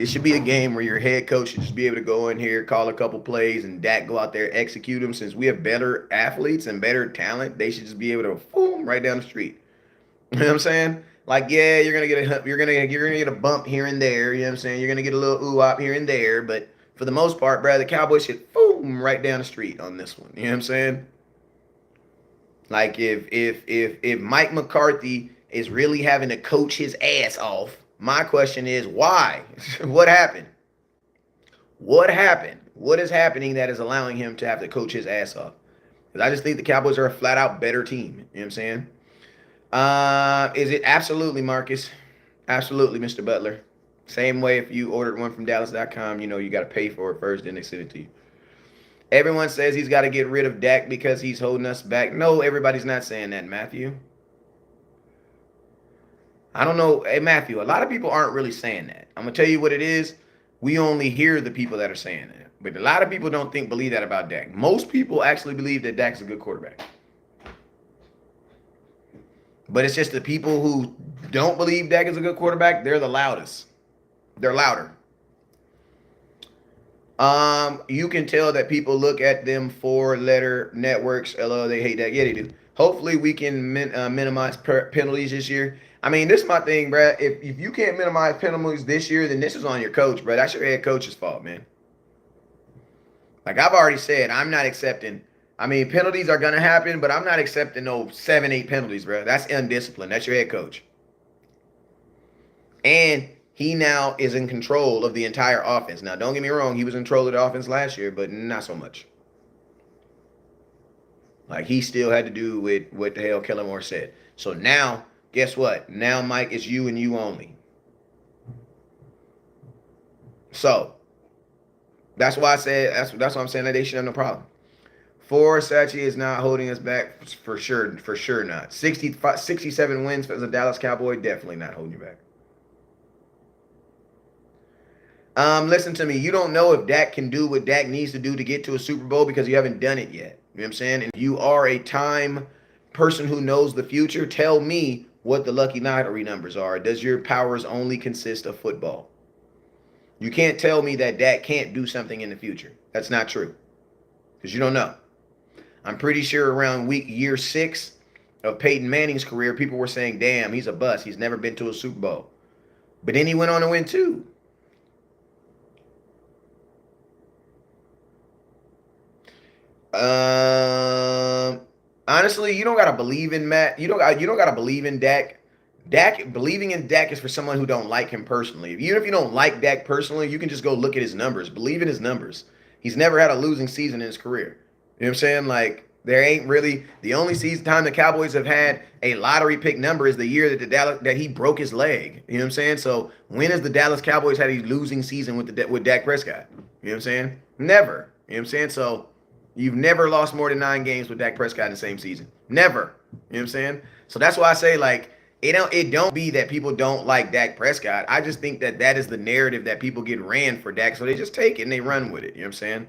It should be a game where your head coach should just be able to go in here, call a couple plays, and Dak go out there, execute them. Since we have better athletes and better talent, they should just be able to boom right down the street. You know what I'm saying? Like, yeah, you're gonna get a bump here and there. You know what I'm saying? You're gonna get a little ooh wop here and there, but for the most part, bro, the Cowboys should boom right down the street on this one. You know what I'm saying? Like if Mike McCarthy is really having to coach his ass off, my question is why? What happened? What happened? What is happening that is allowing him to have to coach his ass off? Because I just think the Cowboys are a flat out better team. You know what I'm saying? Is it absolutely, Marcus? Absolutely, Mr. Butler. Same way if you ordered one from Dallas.com, you know you got to pay for it first, then they send it to you. Everyone says he's got to get rid of Dak because he's holding us back. No, everybody's not saying that, Matthew. I don't know. Hey, Matthew, a lot of people aren't really saying that. I'm going to tell you what it is. We only hear the people that are saying that. But a lot of people don't believe that about Dak. Most people actually believe that Dak's a good quarterback. But it's just the people who don't believe Dak is a good quarterback, they're the loudest. They're louder. You can tell that people look at them four-letter networks. Hello, they hate that. Yeah, they do. Hopefully, we can minimize penalties this year. I mean, this is my thing, bro. If you can't minimize penalties this year, then this is on your coach, bro. That's your head coach's fault, man. Like I've already said, I'm not accepting. I mean, penalties are going to happen, but I'm not accepting no 7, 8 penalties, bro. That's undisciplined. That's your head coach. And he now is in control of the entire offense. Now, don't get me wrong. He was in control of the offense last year, but not so much. Like, he still had to do with what the hell Kellen Moore said. So now, guess what? Now, Mike, it's you and you only. So, that's why I said, that's why I'm saying that they should have no problem. Sachi is not holding us back for sure not. 67 wins as a Dallas Cowboy, definitely not holding you back. Listen to me. You don't know if Dak can do what Dak needs to do to get to a Super Bowl because you haven't done it yet. You know what I'm saying? And you are a time person who knows the future. Tell me what the lucky lottery numbers are. Does your powers only consist of football? You can't tell me that Dak can't do something in the future. That's not true because you don't know. I'm pretty sure around year 6 of Peyton Manning's career, people were saying, damn, he's a bust. He's never been to a Super Bowl. But then he went on to win 2. Honestly, you don't gotta believe in Matt. You don't gotta believe in Dak. Believing in Dak is for someone who don't like him personally. Even if you don't like Dak personally, you can just go look at his numbers. Believe in his numbers. He's never had a losing season in his career. You know what I'm saying? Like, there ain't really the only time the Cowboys have had a lottery pick number is the year that he broke his leg. You know what I'm saying? So when has the Dallas Cowboys had a losing season with Dak Prescott? You know what I'm saying? Never. You know what I'm saying? So you've never lost more than 9 games with Dak Prescott in the same season. Never. You know what I'm saying? So that's why I say, like, it don't be that people don't like Dak Prescott. I just think that is the narrative that people get ran for Dak, so they just take it and they run with it. You know what I'm saying?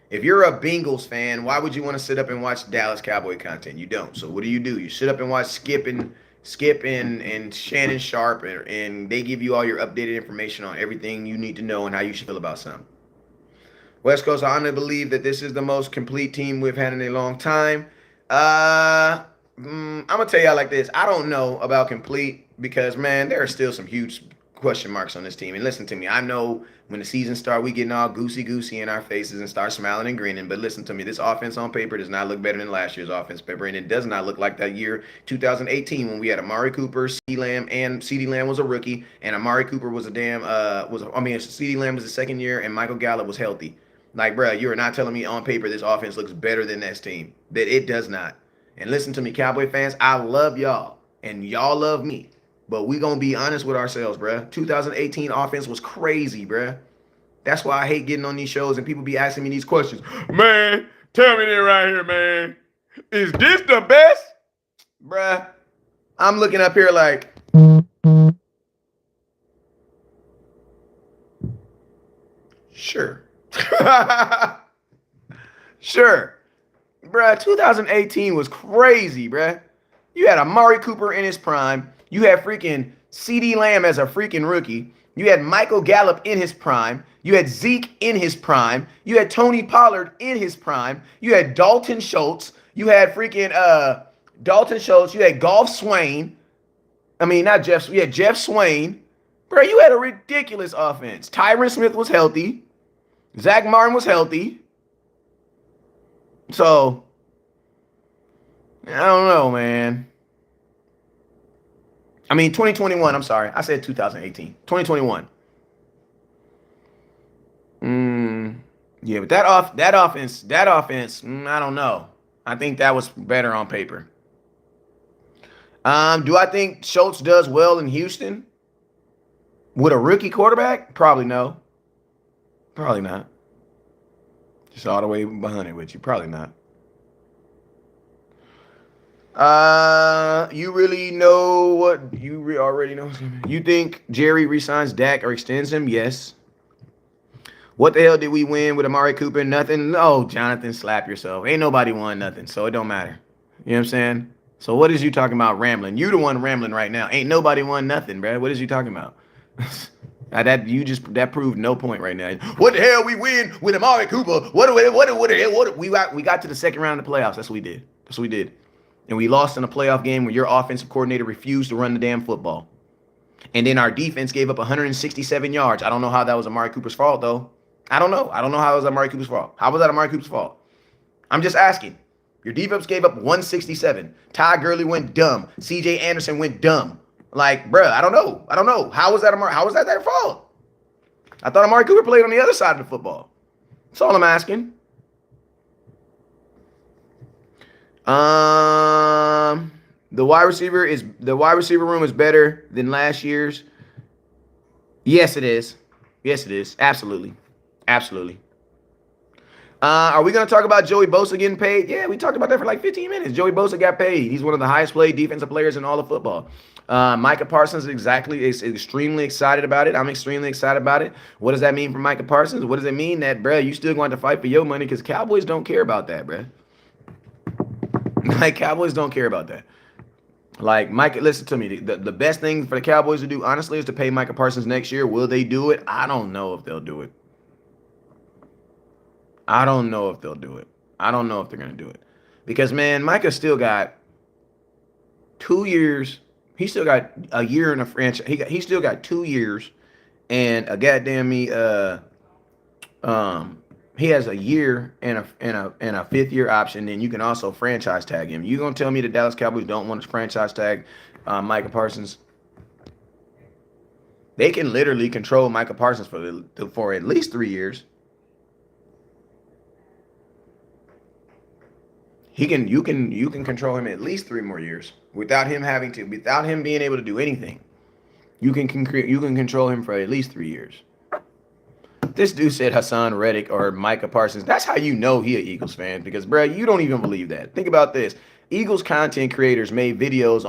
If you're a Bengals fan, why would you want to sit up and watch Dallas Cowboy content? You don't. So what do? You sit up and watch Skip and Shannon Sharp, and they give you all your updated information on everything you need to know and how you should feel about something. West Coast, I honestly believe that this is the most complete team we've had in a long time. I'm going to tell y'all like this. I don't know about complete because, man, there are still some huge question marks on this team. And listen to me. I know when the season starts, we getting all goosey in our faces and start smiling and grinning. But listen to me. This offense on paper does not look better than last year's offense paper. And it does not look like that year 2018 when we had Amari Cooper, CeeDee Lamb, and CeeDee Lamb was a rookie. And Amari Cooper was CeeDee Lamb was the second year and Michael Gallup was healthy. Like, bro, you are not telling me on paper this offense looks better than this team. That it does not. And listen to me, Cowboy fans, I love y'all. And y'all love me. But we going to be honest with ourselves, bro. 2018 offense was crazy, bro. That's why I hate getting on these shows and people be asking me these questions. Man, tell me that right here, man. Is this the best? Bruh, I'm looking up here like, sure. Sure. Bruh, 2018 was crazy, bruh. You had Amari Cooper in his prime. You had freaking CeeDee Lamb as a freaking rookie. You had Michael Gallup in his prime. You had Zeke in his prime. You had Tony Pollard in his prime. You had Dalton Schultz. You had freaking Dalton Schultz. You had Golf Swain. I mean, not Jeff. You had Jeff Swain. Bro, you had a ridiculous offense. Tyron Smith was healthy. Zach Martin was healthy. So, I don't know, man. I mean, 2021. I'm sorry. I said 2018. 2021. Yeah, but that offense, I don't know. I think that was better on paper. Do I think Schultz does well in Houston with a rookie quarterback? Probably no. Probably not. Just all the way behind it with you. Probably not. You really know what you already know. You think Jerry resigns Dak or extends him? Yes. What the hell did we win with Amari Cooper? Nothing. No, Jonathan, slap yourself. Ain't nobody won nothing, so it don't matter. You know what I'm saying? So what is you talking about rambling? You the one rambling right now. Ain't nobody won nothing, bro. What is you talking about? That proved no point right now. What the hell we win with Amari Cooper? What we got to the second round of the playoffs. That's what we did. That's what we did. And we lost in a playoff game where your offensive coordinator refused to run the damn football. And then our defense gave up 167 yards. I don't know how that was Amari Cooper's fault, though. I don't know. I don't know how it was Amari Cooper's fault. How was that Amari Cooper's fault? I'm just asking. Your defense gave up 167. Ty Gurley went dumb. C.J. Anderson went dumb. Like, bruh, I don't know. I don't know. How was that their fault? I thought Amari Cooper played on the other side of the football. That's all I'm asking. The wide receiver room is better than last year's. Yes, it is. Yes, it is. Absolutely. Absolutely. Are we going to talk about Joey Bosa getting paid? Yeah, we talked about that for like 15 minutes. Joey Bosa got paid. He's one of the highest paid defensive players in all of football. Micah Parsons is extremely excited about it. I'm extremely excited about it. What does that mean for Micah Parsons? What does it mean that, bro, you still going to fight for your money? Because Cowboys don't care about that, bro. Like, Cowboys don't care about that. Like, Micah, listen to me. The best thing for the Cowboys to do, honestly, is to pay Micah Parsons next year. Will they do it? I don't know if they'll do it. I don't know if they'll do it. I don't know if they're going to do it. Because, man, Micah still got 2 years. He still got a year in a franchise. He still got 2 years and a goddamn he has a year and a fifth-year option. Then you can also franchise tag him. You going to tell me the Dallas Cowboys don't want to franchise tag Micah Parsons? They can literally control Micah Parsons for at least 3 years. You can control him at least 3 more years without him being able to do anything. You can control him for at least 3 years. This dude said Hassan Reddick or Micah Parsons. That's how you know he an Eagles fan, because, bro, you don't even believe that. Think about this. Eagles content creators made videos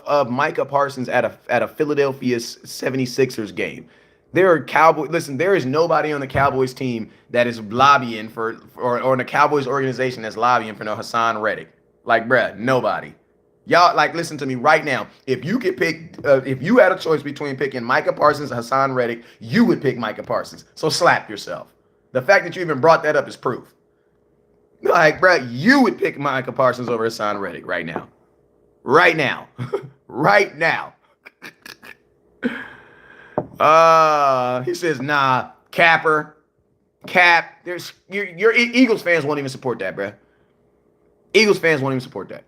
of Micah Parsons at a Philadelphia 76ers game. There is nobody on the Cowboys team that is lobbying or in the Cowboys organization that's lobbying for no Hassan Reddick. Like, bruh, nobody. Y'all, like, listen to me right now. If you could pick, if you had a choice between picking Micah Parsons and Hassan Reddick, you would pick Micah Parsons. So slap yourself. The fact that you even brought that up is proof. Like, bruh, you would pick Micah Parsons over Hassan Reddick right now. Right now. Right now. He says, nah, capper, cap. Your Eagles fans won't even support that, bruh. Eagles fans won't even support that.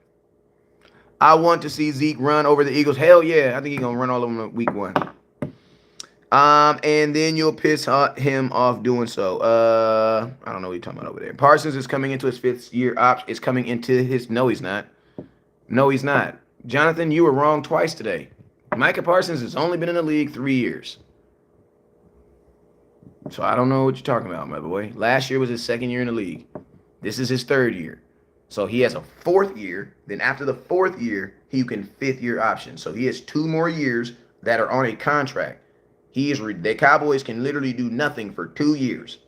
I want to see Zeke run over the Eagles. Hell yeah, I think he's gonna run all of them in week 1. And then you'll piss him off doing so. I don't know what you're talking about over there. Parsons is coming into his 5th year option. It's coming into his. No, he's not. No, he's not. Jonathan, you were wrong twice today. Micah Parsons has only been in the league 3 years. So I don't know what you're talking about, my boy. Last year was his 2nd year in the league. This is his 3rd year. So he has a 4th year. Then after the 4th year, he can 5th year option. So he has 2 more years that are on a contract. The Cowboys can literally do nothing for 2 years.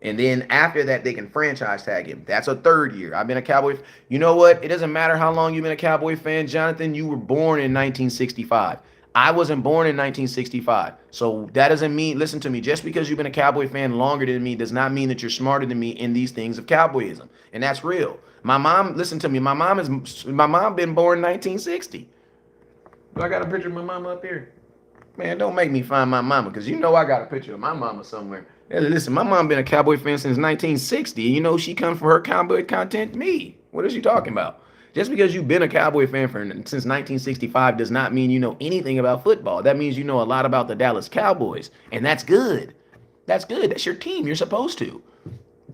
And then after that, they can franchise tag him. That's a third year. I've been a Cowboy. You know what? It doesn't matter how long you've been a Cowboy fan, Jonathan. You were born in 1965. I wasn't born in 1965. So that doesn't mean, listen to me, just because you've been a Cowboy fan longer than me does not mean that you're smarter than me in these things of Cowboyism. And that's real. My mom, listen to me, my mom been born in 1960. I got a picture of my mama up here. Man, don't make me find my mama, because you know I got a picture of my mama somewhere. Hey, listen, my mom been a Cowboy fan since 1960. You know she comes for her Cowboy content? Me. What is she talking about? Just because you've been a Cowboy fan since 1965 does not mean you know anything about football. That means you know a lot about the Dallas Cowboys, and that's good. That's good. That's your team. You're supposed to. You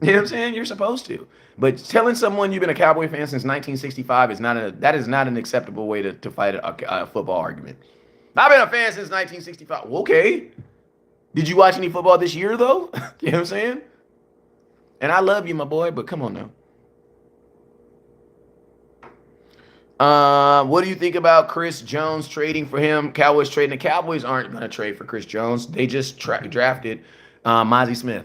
know what I'm saying? You're supposed to. But telling someone you've been a Cowboy fan since 1965 is not an acceptable way to fight a football argument. I've been a fan since 1965. Well, okay. Did you watch any football this year, though? You know what I'm saying? And I love you, my boy, but come on now. What do you think about Chris Jones trading for him? Cowboys trading. The Cowboys aren't going to trade for Chris Jones. They just drafted Mozzie Smith.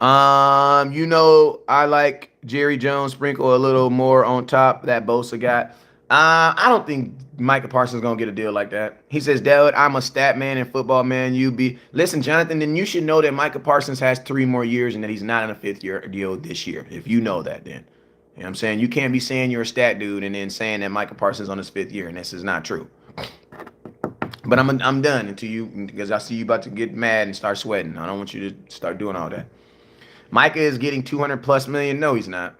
You know, I like Jerry Jones, sprinkle a little more on top that Bosa got. I don't think Micah Parsons is going to get a deal like that. He says, Dad, I'm a stat man and football man. Listen, Jonathan, then you should know that Micah Parsons has 3 more years and that he's not in a 5th-year deal this year. If you know that, then. You know what I'm saying? You can't be saying you're a stat dude and then saying that Micah Parsons is on his 5th year, and this is not true. But I'm done until you, because I see you about to get mad and start sweating. I don't want you to start doing all that. Micah is getting $200+ million. No, he's not.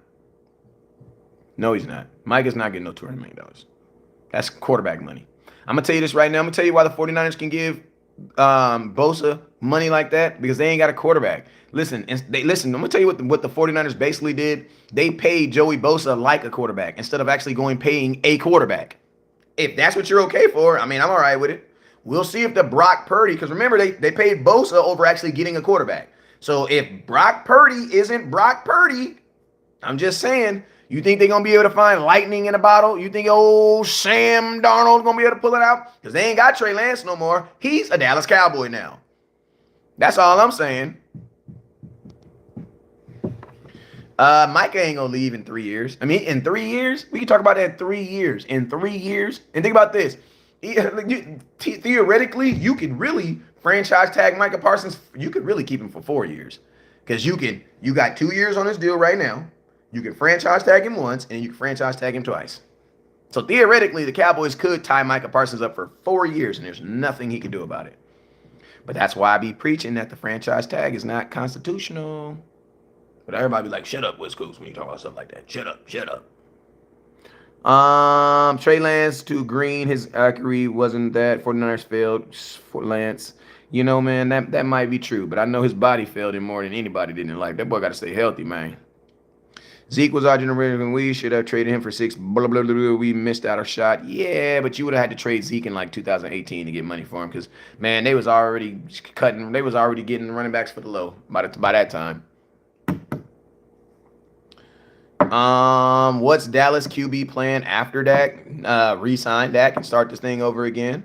No, he's not. Micah's not getting no $200 million. That's quarterback money. I'm going to tell you this right now. I'm going to tell you why the 49ers can give Bosa money like that, because they ain't got a quarterback. Listen, I'm going to tell you what the 49ers basically did. They paid Joey Bosa like a quarterback instead of actually paying a quarterback. If that's what you're okay for, I mean, I'm all right with it. We'll see if the Brock Purdy, because remember, they paid Bosa over actually getting a quarterback. So if Brock Purdy isn't Brock Purdy, I'm just saying, you think they're going to be able to find lightning in a bottle? You think old Sam Darnold's going to be able to pull it out? Because they ain't got Trey Lance no more. He's a Dallas Cowboy now. That's all I'm saying. Micah ain't going to leave in 3 years. I mean, in 3 years? We can talk about that in 3 years. In 3 years? And think about this. Theoretically, you can really franchise tag Micah Parsons. You could really keep him for 4 years. Because you got 2 years on this deal right now. You can franchise tag him once, and you can franchise tag him twice. So theoretically, the Cowboys could tie Micah Parsons up for 4 years, and there's nothing he could do about it. But that's why I be preaching that the franchise tag is not constitutional. But everybody be like, shut up, West Coast, when you talk about stuff like that. Shut up, shut up. Trey Lance to Green, his accuracy wasn't that. 49ers failed for Lance. You know, man, that might be true, but I know his body failed him more than anybody did in life. That boy got to stay healthy, man. Zeke was our generation. We should have traded him for 6. Blah, blah, blah, blah. We missed out our shot. Yeah, but you would have had to trade Zeke in like 2018 to get money for him, because, man, they was already cutting. They was already getting running backs for the low by that time. What's Dallas QB plan after Dak? Re-sign Dak and start this thing over again.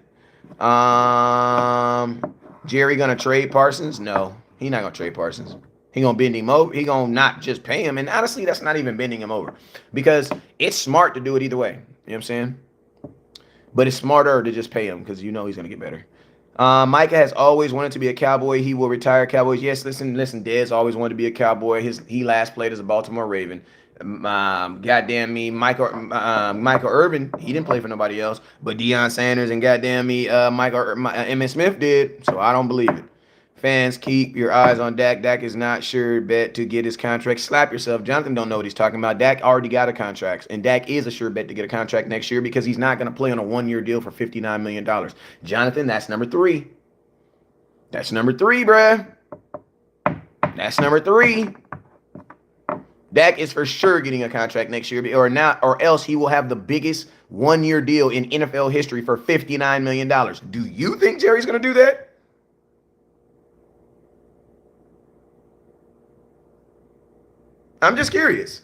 Jerry gonna trade Parsons? No, he not gonna trade Parsons. He gonna bend him over. He gonna not just pay him. And honestly, that's not even bending him over, because it's smart to do it either way. You know what I'm saying? But it's smarter to just pay him, because you know he's gonna get better. Micah has always wanted to be a Cowboy. He will retire Cowboys. Yes, listen. Dez always wanted to be a Cowboy. He last played as a Baltimore Raven. Goddamn me, Michael Irvin, he didn't play for nobody else, but Deion Sanders and goddamn me, Emmitt Smith did. So I don't believe it. Fans, keep your eyes on Dak. Dak is not sure bet to get his contract. Slap yourself. Jonathan don't know what he's talking about. Dak already got a contract, and Dak is a sure bet to get a contract next year, because he's not going to play on a 1-year deal for $59 million. Jonathan, that's number 3. That's number 3, bruh. That's number 3. Dak is for sure getting a contract next year, or else he will have the biggest 1-year deal in NFL history for $59 million. Do you think Jerry's going to do that? I'm just curious.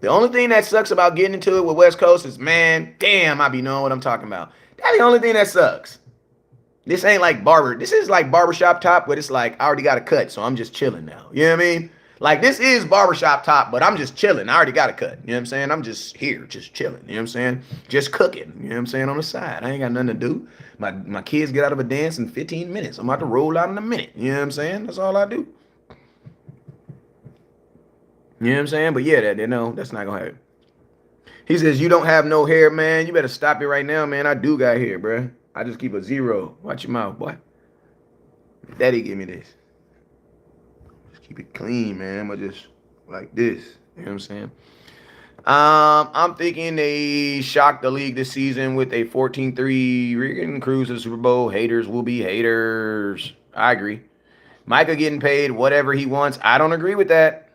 The only thing that sucks about getting into it with West Coast is, man, damn, I be knowing what I'm talking about. That's the only thing that sucks. This ain't like barber. This is like barbershop top, but it's like I already got a cut, so I'm just chilling now. You know what I mean? Like this is barbershop top, but I'm just chilling. I already got a cut. You know what I'm saying? I'm just here, just chilling. You know what I'm saying? Just cooking. You know what I'm saying? On the side. I ain't got nothing to do. My kids get out of a dance in 15 minutes. I'm about to roll out in a minute. You know what I'm saying? That's all I do. You know what I'm saying? But yeah, that's not gonna happen. He says, you don't have no hair, man. You better stop it right now, man. I do got hair, bruh. I just keep a zero. Watch your mouth, boy. Daddy give me this. Just keep it clean, man. But just like this. You know what I'm saying? I'm thinking they shocked the league this season with a 14-3 Regan cruise to the Super Bowl. Haters will be haters. I agree. Micah getting paid whatever he wants. I don't agree with that.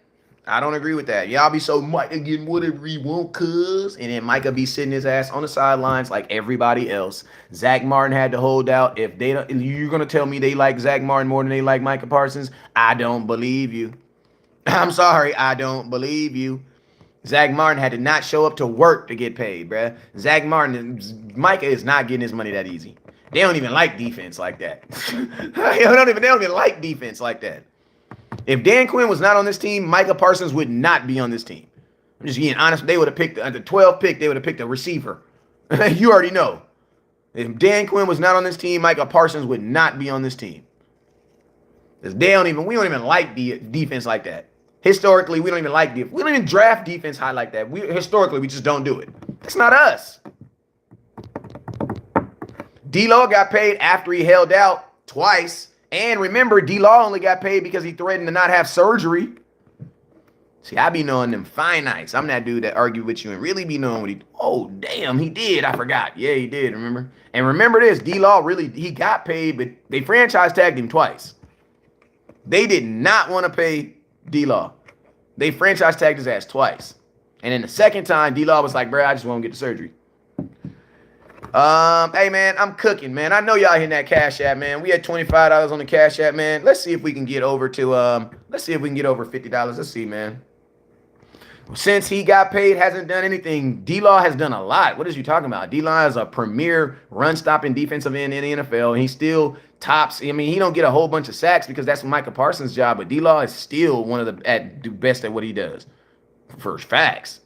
I don't agree with that. Y'all be so Micah getting whatever he want, cuz. And then Micah be sitting his ass on the sidelines like everybody else. Zach Martin had to hold out. If they don't, you're gonna tell me they like Zach Martin more than they like Micah Parsons? I don't believe you. I'm sorry, I don't believe you. Zach Martin had to not show up to work to get paid, bruh. Micah is not getting his money that easy. They don't even like defense like that. They don't even like defense like that. If Dan Quinn was not on this team, Micah Parsons would not be on this team. I'm just being honest. They would have picked at the 12th pick. They would have picked a receiver. You already know. If Dan Quinn was not on this team, Micah Parsons would not be on this team. Because we don't even like defense like that. Historically, we don't even like defense. We don't even draft defense high like that. Historically, we just don't do it. That's not us. D-Law got paid after he held out twice. And remember, D-Law only got paid because he threatened to not have surgery. See, I be knowing them finites. I'm that dude that argue with you and really be knowing what he... Oh, damn, he did. I forgot. Yeah, he did, remember? And remember this, D-Law he got paid, but they franchise tagged him twice. They did not want to pay D-Law. They franchise tagged his ass twice. And then the second time, D-Law was like, bro, I just want to get the surgery. Hey, man, I'm cooking, man. I know y'all hitting that Cash App, man. We had $25 on the Cash App, man. Let's see if we can get over to, let's see if we can get over $50. Let's see, man. Since he got paid, hasn't done anything. D-Law has done a lot. What is you talking about? D-Law is a premier run-stopping defensive end in the NFL, and he still tops. I mean, he don't get a whole bunch of sacks because that's Micah Parsons' job, but D-Law is still one of the best at what he does. For facts.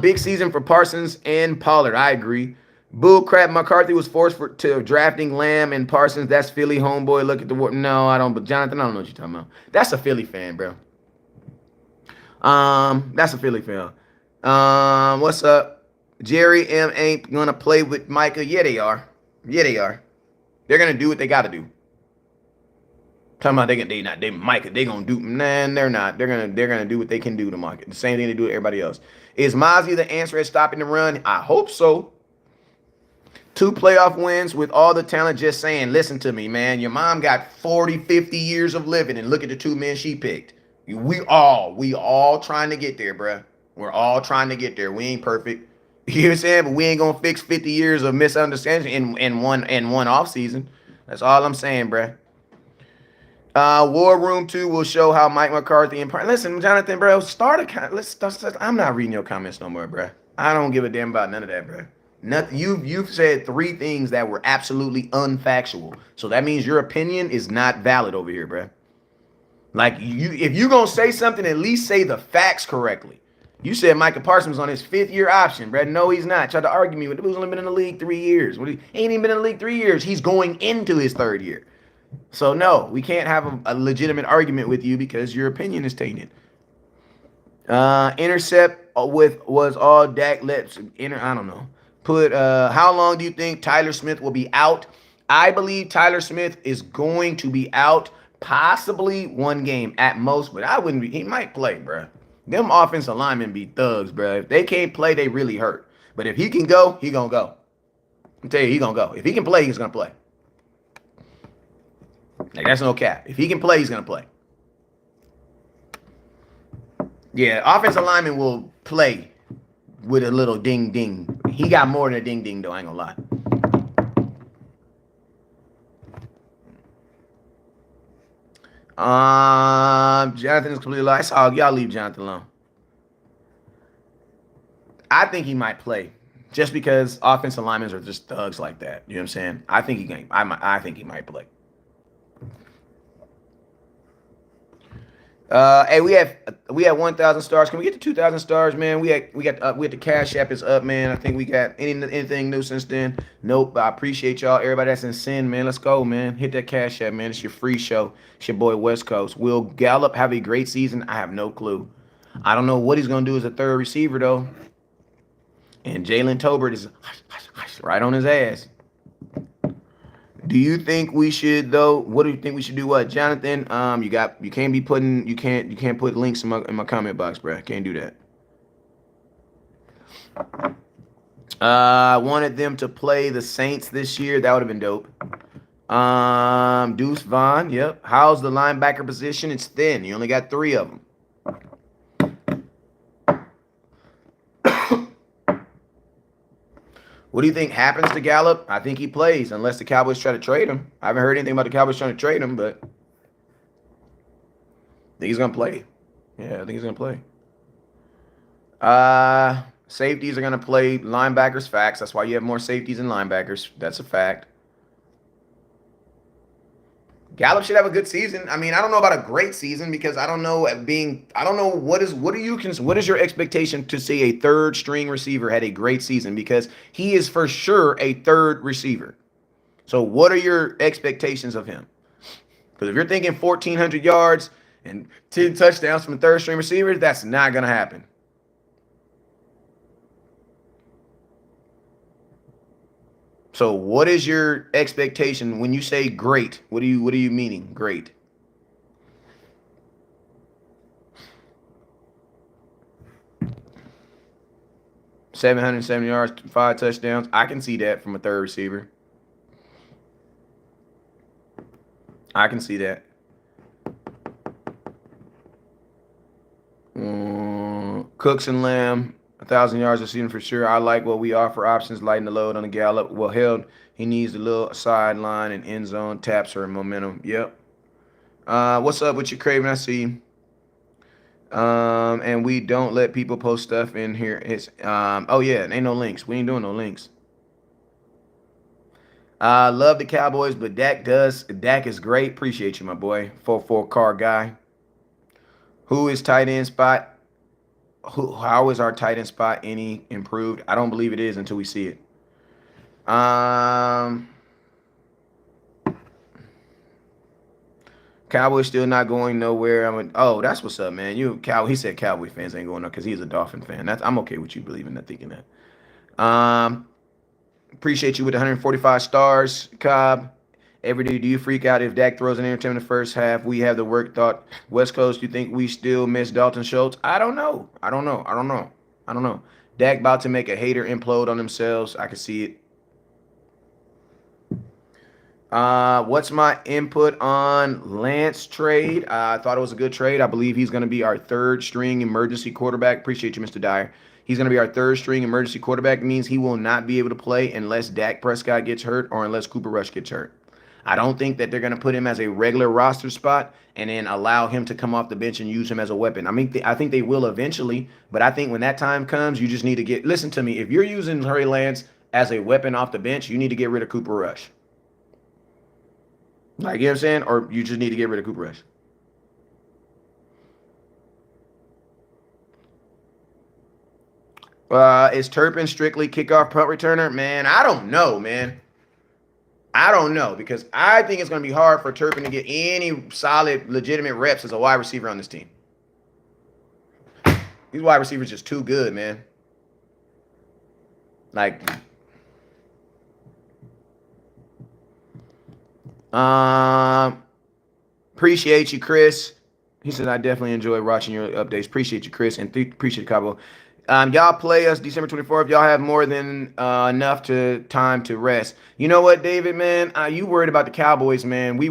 Big season for Parsons and Pollard. I agree. Bull crap. McCarthy was forced to drafting Lamb and Parsons. That's Philly homeboy. Look at the word. No, I don't. But Jonathan, I don't know what you're talking about. That's a Philly fan, bro. That's a Philly fan. What's up? Jerry M ain't gonna play with Micah. Yeah, they are. Yeah, they are. They're gonna do what they gotta do. Talking about Micah, they gonna do. Nah, they're not. They're gonna do what they can do to Micah. The same thing they do to everybody else. Is Mozzie the answer at stopping the run? I hope so. 2 playoff wins with all the talent. Just saying, listen to me, man. Your mom got 40, 50 years of living, and look at the 2 men she picked. We all trying to get there, bruh. We're all trying to get there. We ain't perfect. You know what I'm saying? But we ain't gonna fix 50 years of misunderstanding in one off season. That's all I'm saying, bruh. War Room 2 will show how Mike McCarthy and listen, Jonathan, bro. I'm not reading your comments no more, bruh. I don't give a damn about none of that, bruh. Nothing. You've said 3 things that were absolutely unfactual. So that means your opinion is not valid over here, bruh. Like if you're gonna say something, at least say the facts correctly. You said Micah Parsons was on his 5th-year option, bruh. No, he's not. Tried to argue me with it. He's only been in the league 3 years. He ain't even been in the league 3 years. He's going into his 3rd year. So no, we can't have a legitimate argument with you because your opinion is tainted. Intercept was all Dak lets enter. I don't know. How long do you think Tyler Smith will be out? I believe Tyler Smith is going to be out possibly 1 game at most, but I wouldn't be. He might play, bro. Them offensive linemen be thugs, bro. If they can't play, they really hurt. But if he can go, he gonna go. I tell you, he gonna go. If he can play, he's gonna play. Like that's no cap. If he can play, he's gonna play. Yeah, offensive lineman will play with a little ding ding. He got more than a ding ding though. I ain't gonna lie. Jonathan is completely lost. Y'all leave Jonathan alone. I think he might play. just because offensive linemen are just thugs like that. You know what I'm saying? I think he can. I think he might play. Hey, we have 1,000 stars. Can we get to 2,000 stars, man? We got the Cash App is up, man. I think we got anything new since then. Nope. I appreciate y'all. Everybody that's in sin, man. Let's go, man. Hit that Cash App, man. It's your free show. It's your boy West Coast. Will Gallup have a great season? I have no clue. I don't know what he's gonna do as a third receiver though. And Jalen Tolbert is right on his ass. Do you think we should though? What do you think we should do? What, Jonathan? You can't be putting you can't put links in my comment box, bro. Can't do that. I wanted them to play the Saints this year. That would have been dope. Deuce Vaughn. Yep. How's the linebacker position? It's thin. You only got 3 of them. What do you think happens to Gallup? I think he plays unless the Cowboys try to trade him. I haven't heard anything about the Cowboys trying to trade him, but I think he's gonna play. Yeah, I think he's gonna play. Safeties are gonna play. Linebackers, facts. That's why you have more safeties than linebackers. That's a fact. Gallup should have a good season. I mean, I don't know about a great season because I don't know what is your expectation to see a third string receiver had a great season, because he is for sure a third receiver. So what are your expectations of him? Because if you're thinking 1,400 yards and 10 touchdowns from a third string receiver, that's not gonna happen. So what is your expectation when you say great? What are you meaning? Great. 770 yards, 5 touchdowns. I can see that from a third receiver. I can see that. Cooks and Lamb, 1,000 yards receiving for sure. I like what we offer. Options, lighten the load on the Gallup. Well held. He needs a little sideline and end zone taps or momentum. Yep. What's up with you, Craven? I see you. And we don't let people post stuff in here. It's oh yeah, ain't no links. We ain't doing no links. Love the Cowboys, but Dak is great. Appreciate you, my boy. 4-4 car guy. Who is tight end spot? How is our tight end spot any improved? I don't believe it is until we see it. Cowboys still not going nowhere. Oh, that's what's up, man. He said Cowboy fans ain't going up because he's a Dolphin fan. I'm okay with you believing that, thinking that. Appreciate you with 145 stars, Cobb. Every day, do you freak out if Dak throws an interception in the first half? We have the work thought. West Coast, you think we still miss Dalton Schultz? I don't know. I don't know. Dak about to make a hater implode on themselves. I can see it. What's my input on Lance trade? I thought it was a good trade. I believe he's going to be our third string emergency quarterback. Appreciate you, Mr. Dyer. He's going to be our third string emergency quarterback. It means he will not be able to play unless Dak Prescott gets hurt or unless Cooper Rush gets hurt. I don't think that they're going to put him as a regular roster spot and then allow him to come off the bench and use him as a weapon. I think they will eventually, but I think when that time comes, you just need to listen to me. If you're using Trey Lance as a weapon off the bench, you need to get rid of Cooper Rush. Like, you know what I'm saying? Or you just need to get rid of Cooper Rush. Is Turpin strictly kickoff punt returner? Man, I don't know, man. I don't know, because I think it's going to be hard for Turpin to get any solid, legitimate reps as a wide receiver on this team. These wide receivers just too good, man. Like, appreciate you, Chris. He said, I definitely enjoy watching your updates. Appreciate you, Chris, and appreciate Cabo. Y'all play us December 24th. Y'all have more than enough time to rest. You know what, David, man? You worried about the Cowboys, man. We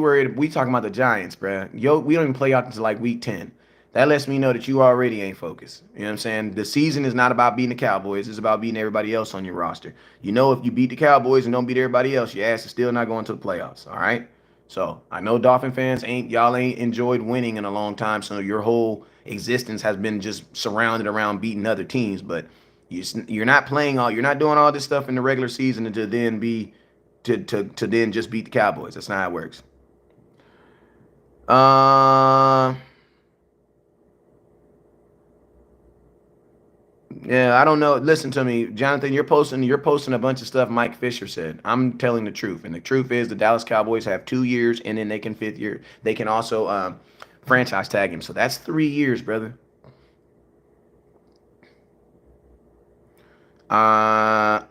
talking about the Giants, bro. Yo, we don't even play out until like week 10. That lets me know that you already ain't focused. You know what I'm saying? The season is not about beating the Cowboys. It's about beating everybody else on your roster. You know, if you beat the Cowboys and don't beat everybody else, your ass is still not going to the playoffs, all right? So I know Dolphin fans ain't enjoyed winning in a long time, so your whole existence has been just surrounded around beating other teams. But You're not playing all. You're not doing all this stuff in the regular season to then be to then just beat the Cowboys. That's not how it works. Yeah, I don't know. Listen to me, Jonathan. You're posting a bunch of stuff Mike Fisher said. I'm telling the truth, and the truth is the Dallas Cowboys have 2 years, and then they can fifth year. They can also franchise tag him. So that's 3 years, brother. Uh,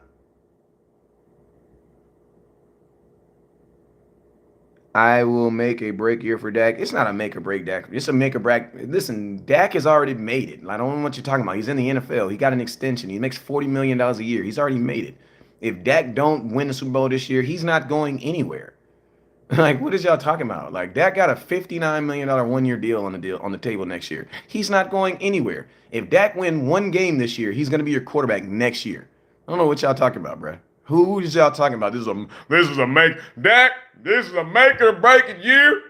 I will make a break year for Dak. It's not a make or break Dak. It's a make or break. Listen, Dak has already made it. I don't know what you're talking about. He's in the NFL. He got an extension. He makes $40 million a year. He's already made it. If Dak don't win the Super Bowl this year, he's not going anywhere. Like, what is y'all talking about? Like, Dak got a $59 million 1 year deal on the table next year. He's not going anywhere. If Dak win one game this year, he's gonna be your quarterback next year. I don't know what y'all talking about, bro. Who is y'all talking about? This is a make Dak. This is a make or break it year.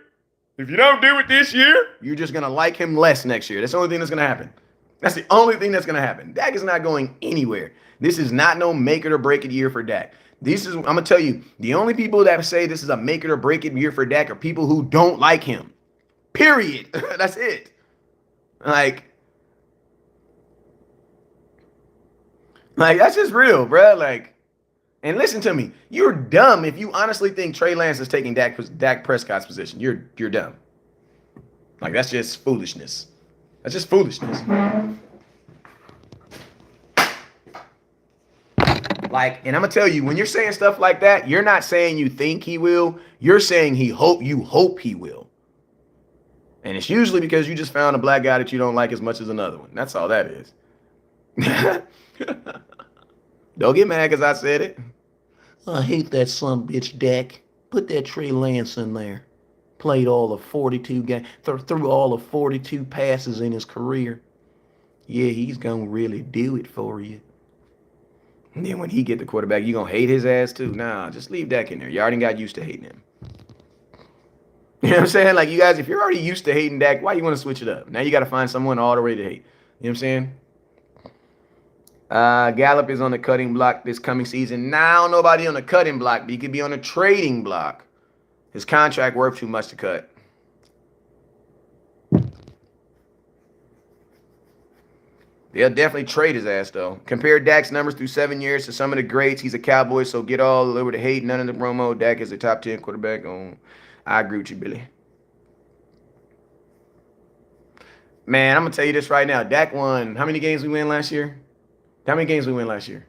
If you don't do it this year, you're just gonna like him less next year. That's the only thing that's gonna happen. That's the only thing that's gonna happen. Dak is not going anywhere. This is not no make it or break it year for Dak. I'm gonna tell you, the only people that say this is a make it or break it year for Dak are people who don't like him. Period. That's it. Like that's just real, bro. Like, and listen to me, you're dumb if you honestly think Trey Lance is taking Dak Prescott's position. You're dumb. Like that's just foolishness. That's just foolishness. Like, and I'm gonna tell you, when you're saying stuff like that, you're not saying you think he will. You're saying you hope he will. And it's usually because you just found a black guy that you don't like as much as another one. That's all that is. Don't get mad because I said it. I hate that son bitch Dak. Put that Trey Lance in there. Played all of 42 games, threw all of 42 passes in his career. Yeah, he's gonna really do it for you. And then when he get the quarterback, you gonna hate his ass too. Nah, just leave Dak in there. You already got used to hating him. You know what I'm saying? Like, you guys, if you're already used to hating Dak, why you want to switch it up? Now you got to find someone all the way to hate. You know what I'm saying? Gallup is on the cutting block this coming season. Now nobody on the cutting block, but he could be on the trading block. His contract worth too much to cut. They'll definitely trade his ass, though. Compare Dak's numbers through 7 years to some of the greats. He's a Cowboy, so get all over the hate. None of the promo. Dak is a top 10 quarterback. I agree with you, Billy. Man, I'm going to tell you this right now. Dak won. How many games we win last year? How many games we win last year?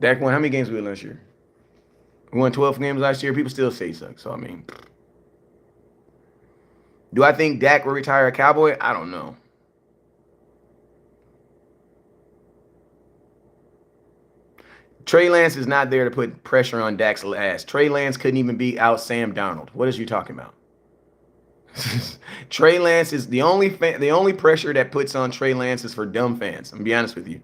Dak won. How many games we win last year? We won 12 games last year. People still say he sucks. So, I mean. Do I think Dak will retire a Cowboy? I don't know. Trey Lance is not there to put pressure on Dak's ass. Trey Lance couldn't even beat out Sam Darnold. What is you talking about? Trey Lance is the only pressure that puts on Trey Lance is for dumb fans. I'm gonna be honest with you.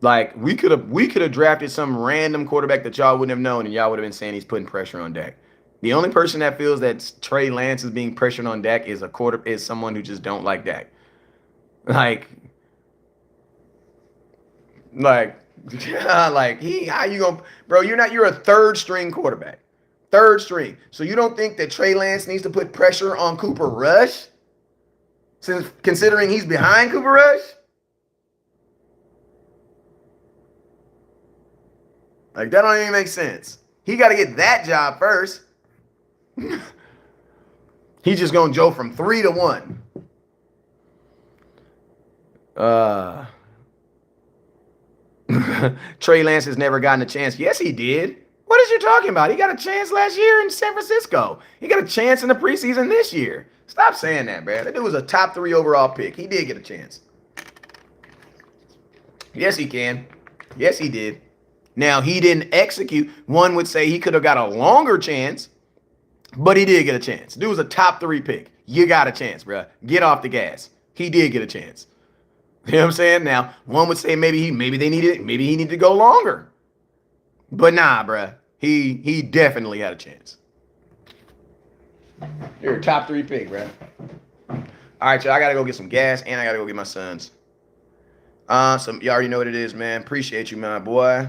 Like, we could have drafted some random quarterback that y'all wouldn't have known, and y'all would have been saying he's putting pressure on Dak. The only person that feels that Trey Lance is being pressured on Dak is someone who just don't like Dak. Like how you gonna, bro? You're a third string quarterback, third string. So you don't think that Trey Lance needs to put pressure on Cooper Rush, since considering he's behind Cooper Rush? Like, that don't even make sense. He got to get that job first. He's just gonna go from 3 to 1. Trey Lance has never gotten a chance. Yes, he did. What is you talking about? He got a chance last year in San Francisco. He got a chance in the preseason this year. Stop saying that, man. That dude was a top 3 overall pick. He did get a chance. Yes, he can. Yes, he did. Now, he didn't execute. One would say he could have got a longer chance, but he did get a chance. Dude was a top 3 pick. You got a chance, bro. Get off the gas. He did get a chance. You know what I'm saying? Now, one would say maybe he needed to go longer. But nah, bro. He definitely had a chance. You're a top 3 pick, bro. All right, y'all. I got to go get some gas, and I got to go get my sons Some you already know what it is, man. Appreciate you, my boy.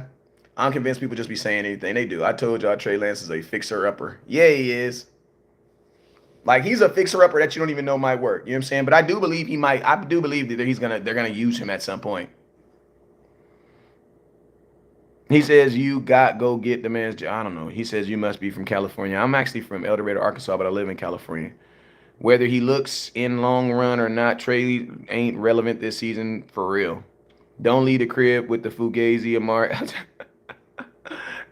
I'm convinced people just be saying anything. They do. I told y'all Trey Lance is a fixer upper. Yeah, he is. Like he's a fixer upper that you don't even know might work. You know what I'm saying? But I do believe he might. I do believe that they're gonna use him at some point. He says you got go get the man's job. I don't know. He says you must be from California. I'm actually from El Dorado, Arkansas, but I live in California. Whether he looks in long run or not, Trey ain't relevant this season for real. Don't leave the crib with the Fugazi Amari.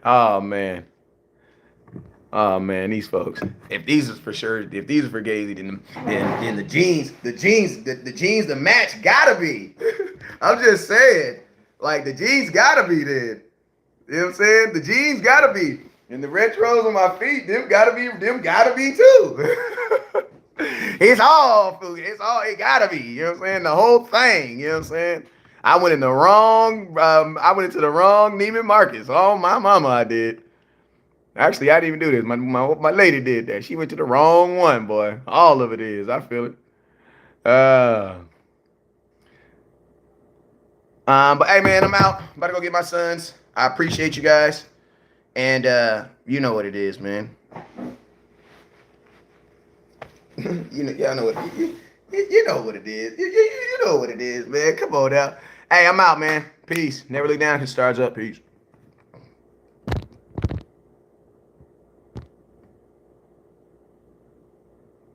Oh man. Oh man, these folks. If these is for sure, if these are for Gazy, then the jeans, the match gotta be. I'm just saying, like the jeans gotta be then. You know what I'm saying? The jeans gotta be. And the retros on my feet, them gotta be too. It gotta be. You know what I'm saying? The whole thing. You know what I'm saying? I went into the wrong Neiman Marcus. Oh my mama, I did. Actually, I didn't even do this. My lady did that. She went to the wrong one, boy. All of it is. I feel it. Uh, but hey, man, I'm out. I'm about to go get my sons. I appreciate you guys, and you know what it is, man. Y'all know you know what it is. You know what it is, man. Come on now. Hey, I'm out, man. Peace. Never look down. His stars up. Peace.